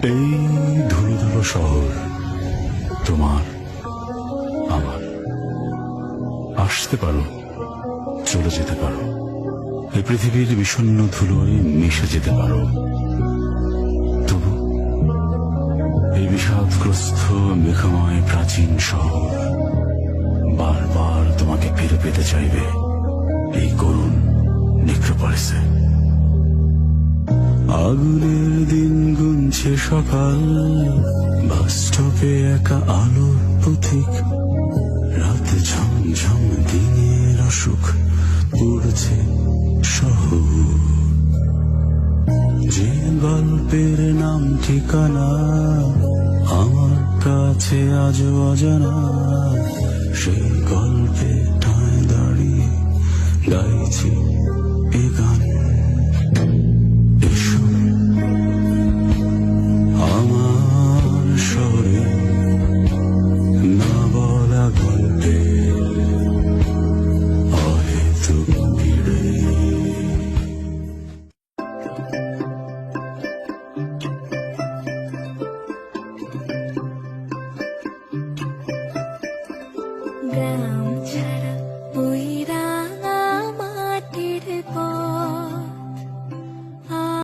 এই ধুলো ধুলো শহর তোমার আমার। আসতে পারো, চলে যেতে পারো, এই পৃথিবীর বিষণ্ণ ধুলোয় মিশে যেতে পারো। তবু এই বিষাদগ্রস্ত মেঘময় প্রাচীন শহর বারবার তোমাকে ফিরে পেতে চাইবে এই করুণ নেক্রোপলিসে। আগুনের দিন গুনছে সকাল, বাস স্টপে একা আলোর পথিক। রাত ঝমঝম দিনের অসুখ উড়ছে শহর। যে গল্পের নাম ঠিকানা আমার কাছে আজও অজানা, সেই গল্পে ঠায় দাঁড়িয়ে গাইছি এ গান। এসো আমার শহরে না বলা গল্পের অহেতুক ভিড়ে। Ground